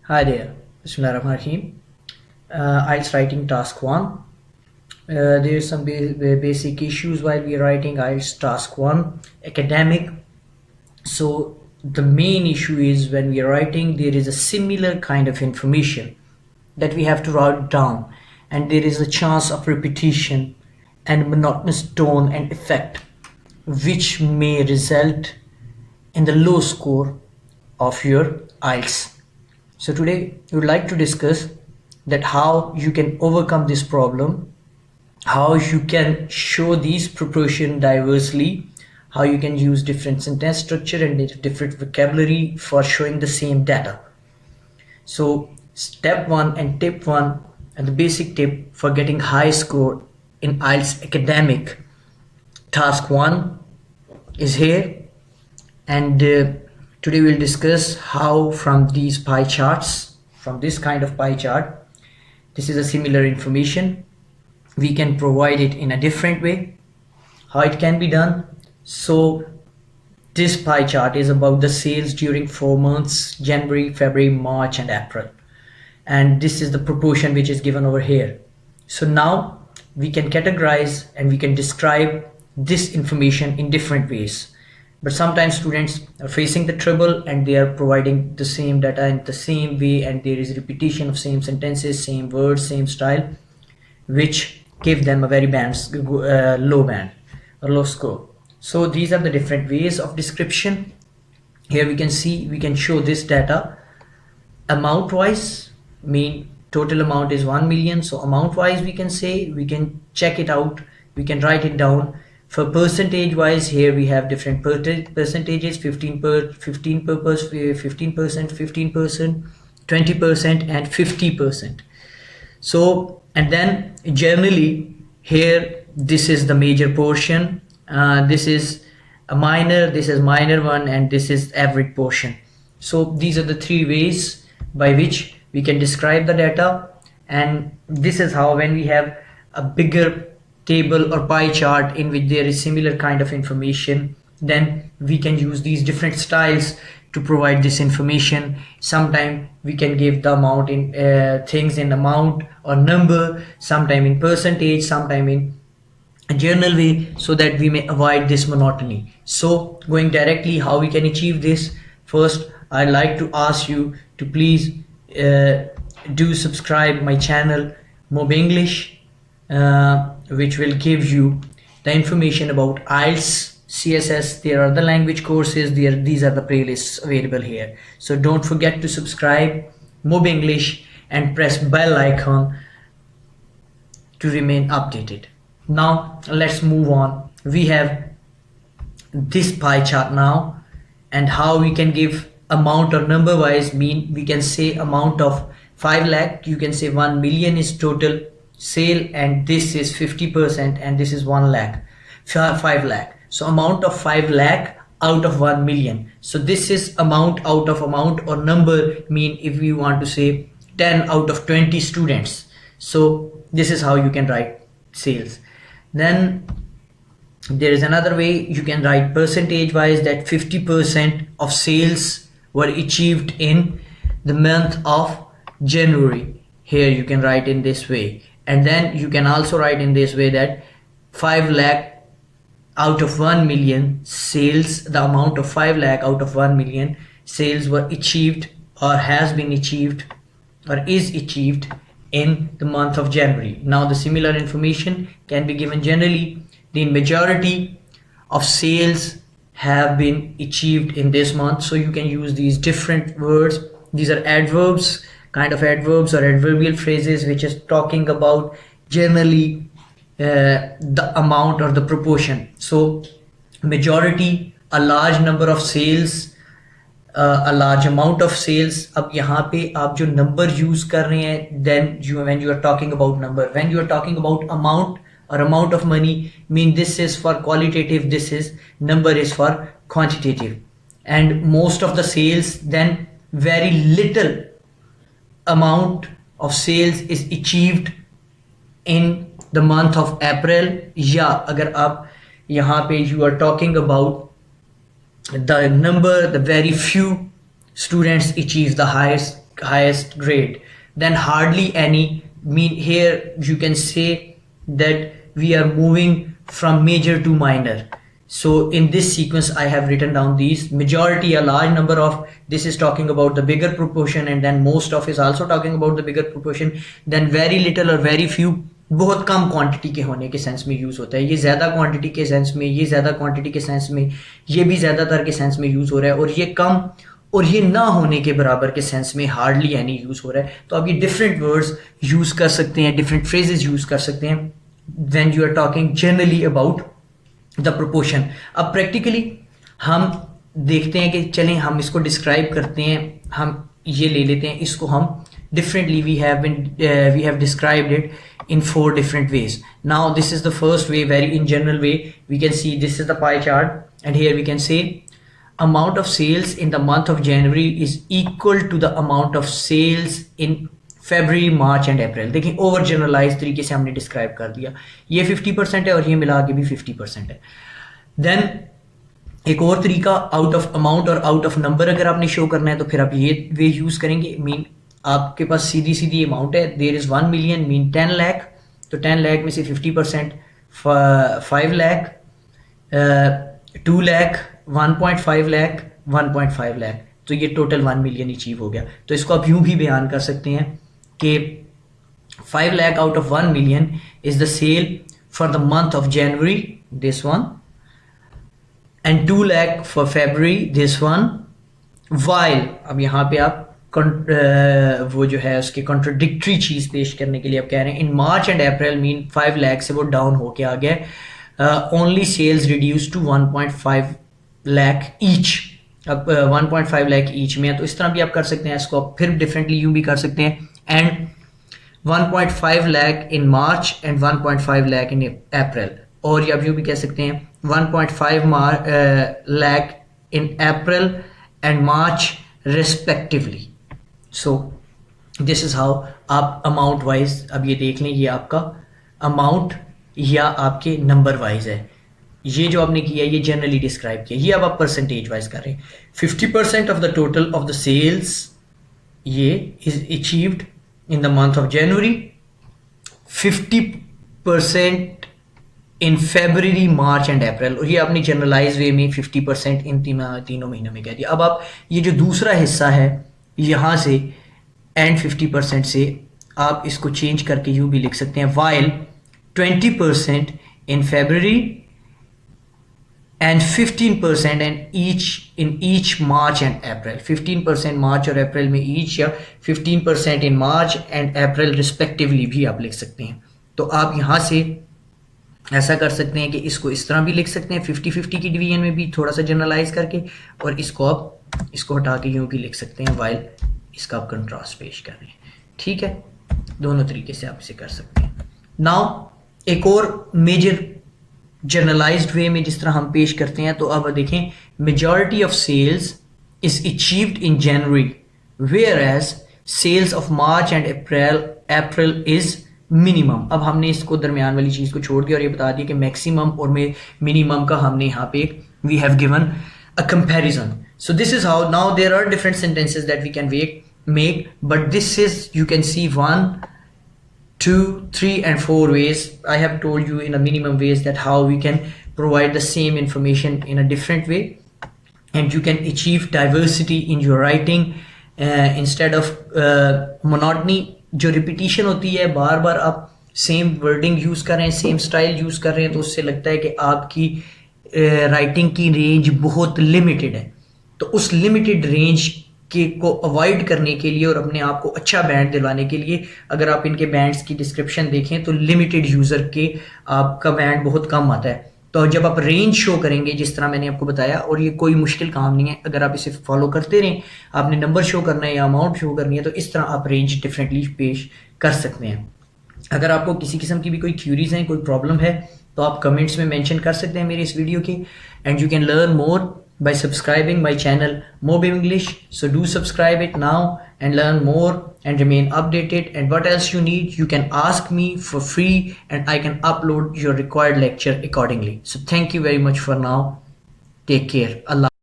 Hi there, Bismillahirrahmanirrahim. IELTS writing task 1. There are some basic issues while we are writing IELTS task 1, academic. So the main issue is when we are writing, there is a similar kind of information that we have to write down, and there is a chance of repetition and monotonous tone and effect, which may result in the low score of your IELTS. So today we would like to discuss that how you can overcome this problem, how you can show these proportion diversely, how you can use different sentence structure and different vocabulary for showing the same data. So step 1 and tip 1 and the basic tip for getting high score in IELTS academic task 1 is here, and today we'll discuss how from these pie charts, from this kind of pie chart, this is a similar information, we can provide it in a different way, how it can be done. So this pie chart is about the sales during 4 months, January, February, March and April, and this is the proportion which is given over here. So now we can categorize and we can describe this information in different ways. But sometimes students are facing the trouble and they are providing the same data in the same way, and there is repetition of same sentences, same words, same style, which give them a very low band or low score. So these are the different ways of description. Here we can see, we can show this data amount wise, mean total amount is 1 million. So amount wise we can say, we can check it out, we can write it down. For percentage wise, here we have different percentages, 15%, 15%, 20% and 50%. So, and then generally here this is the major portion, this is a minor, this is minor one, and this is average portion. So these are the three ways by which we can describe the data, and this is how when we have a bigger table or pie chart in which there is similar kind of information, then we can use these different styles to provide this information. Sometimes we can give the amount in things in amount or number, sometime in percentage, sometime in a journal way, so that we may avoid this monotony. So going directly how we can achieve this, first I'd like to ask you to please do subscribe my channel Mob English, which will give you the information about IELTS, CSS. There are the language courses there, these are the playlists available here. So don't forget to subscribe Mob English and press bell icon to remain updated. Now let's move on. We have this pie chart now, and how we can give amount or number wise, mean we can say amount of 5 lakh, you can say 1 million is total sale, and this is 50%, and this is 1 lakh, 5 lakh. So amount of 5 lakh out of 1 million. So this is amount out of amount or number, mean if we want to say 10 out of 20 students. So this is how you can write sales. Then there is another way you can write percentage wise, that 50% of sales were achieved in the month of January. Here you can write in this way. And then you can also write in this way that 5 lakh out of 1 million sales, the amount of 5 lakh out of 1 million sales were achieved or has been achieved or is achieved in the month of January. Now the similar information can be given generally. The majority of sales have been achieved in this month. So you can use these different words. These are adverbs, kind of adverbs or adverbial phrases, which is talking about generally the amount or the proportion. So majority, a large number of sales, a large amount of sales. अब यहाँ पे आप जो number use कर रहे हैं, then when you are talking about number, when you are talking about amount or amount of money, mean this is for qualitative, this is number is for quantitative. And most of the sales, then very little amount of sales is achieved in the month of April. या अगर आप यहाँ पे you are talking about the number, the very few students achieve the highest highest grade, then hardly any. Mean here you can say that we are moving from major to minor. So in this sequence I have written down these: majority, a large number of, this is talking about the bigger proportion, and then most of is also talking about the bigger proportion, then very little or very few, बहुत कम quantity के होने के sense में use होता है, ये ज्यादा quantity के सेंस में, ये ज्यादा क्वांटिटी के सेंस में, ये भी ज्यादातर के सेंस में यूज हो रहा है, और ये कम और ये ना होने के बराबर के सेंस में हार्डली एनी यूज हो रहा है। तो आप ये डिफरेंट वर्ड्स यूज कर सकते हैं, डिफरेंट फ्रेजेस यूज कर सकते हैं when you are talking generally about the proportion. अब प्रैक्टिकली हम देखते हैं कि चलें हम इसको डिस्क्राइब करते हैं, हम ये ले लेते हैं, इसको हम differently we have described it in 4 different ways. Now this is the first way, very in general way. We can see this is the pie chart, and here we can say amount of sales in the month of January is equal to the amount of sales in February, March and April. देखिए over generalise तरीके से हमने describe कर दिया, ये 50% है और ये मिला के भी 50% है। देन एक और तरीका, आउट ऑफ अमाउंट और आउट ऑफ नंबर अगर आपने शो करना है तो फिर आप ये वे यूज करेंगे। मीन आपके पास सीधी सीधी अमाउंट है, there is 1 million mean 10 lakh, तो 10 लाख में से 50% 5 लाख, 2 लाख, 1.5 लाख, 1.5 लाख, तो ये टोटल 1 मिलियन अचीव हो गया। तो इसको आप यूं भी बयान कर सकते हैं कि 5 lakh out of 1 million is the sale for the month of January, this one, and 2 lakh for February, this one, while अब यहाँ पे आप वो जो है उसकी कॉन्ट्रोडिक्टरी चीज पेश करने के लिए आप कह रहे हैं in March and April mean 5 lakh से वो डाउन होके आ गया, only sales reduce to 1.5 lakh each. अब 1.5 लाख ईच में है, तो इस तरह भी आप कर सकते हैं, इसको आप फिर डिफरेंटली यूं भी कर सकते हैं, and 1.5 lakh in March and 1.5 lakh in April, और आप यूं भी कह सकते हैं 1.5 lakh in April and March respectively. So this is how आप अमाउंट वाइज, अब ये देख लें, ये आपका अमाउंट या आपके नंबर वाइज है, ये जो आपने किया ये जनरली डिस्क्राइब किया, ये अब आप परसेंटेज वाइज कर रहे हैं। 50% of the total of the sales ये is achieved in the month of January, 50% in February, March and April, और ये आपने जनरलाइज वे में 50% इन तीनों महीनों में कह दिया। अब आप ये जो दूसरा हिस्सा है यहाँ से एंड 50% से आप इसको चेंज करके यूँ भी लिख सकते हैं, while 20% in February and 15% in each March and April, 15% मार्च और अप्रैल में ईच, या 15% इन मार्च एंड अप्रैल रिस्पेक्टिवली भी आप लिख सकते हैं। तो आप यहाँ से ऐसा कर सकते हैं कि इसको इस तरह भी लिख सकते हैं 50-50 की डिवीजन में भी थोड़ा सा जनरलाइज करके, और इसको आप इसको हटा के यूँ भी लिख सकते हैं वाइल इसका आप कंट्रास्ट पेश कर रहे हैं। ठीक है, दोनों तरीके से आप इसे कर सकते हैं। नाउ एक और मेजर जनरलाइज्ड वे में जिस तरह हम पेश करते हैं, तो अब देखें, majority of sales is achieved in January whereas sales of March and April is minimum. अब हमने इसको दरमियान वाली चीज को छोड़ दिया और ये बता दिया कि मैक्सिमम और मिनिमम का हमने यहाँ पे we have given a comparison. So this is how now there are different sentences that we can make, but this is you can see 1, 2, 3 and 4 ways. I have told you in a minimum ways that how we can provide the same information in a different way, and you can achieve diversity in your writing instead of monotony. जो repetition होती है, बार बार आप same wording use कर रहे हैं, same style use कर रहे हैं, तो उससे लगता है कि आपकी writing की range बहुत limited है। तो उस limited range को अवॉइड करने के लिए और अपने आप को अच्छा बैंड दिलवाने के लिए, अगर आप इनके बैंड्स की डिस्क्रिप्शन देखें तो लिमिटेड यूज़र के आपका बैंड बहुत कम आता है। तो जब आप रेंज शो करेंगे जिस तरह मैंने आपको बताया, और ये कोई मुश्किल काम नहीं है, अगर आप इसे फॉलो करते रहें, आपने नंबर शो करना है या अमाउंट शो करनी है, तो इस तरह आप रेंज डिफरेंटली पेश कर सकते हैं। अगर आपको किसी किस्म की भी कोई क्यूरीज हैं, कोई प्रॉब्लम है, तो आप कमेंट्स में मेंशन कर सकते हैं मेरे इस वीडियो के, and you can learn more by subscribing my channel Mob English. So do subscribe it now and learn more and remain updated, and what else you need you can ask me for free and I can upload your required lecture accordingly. So thank you very much for now. Take care. Allah.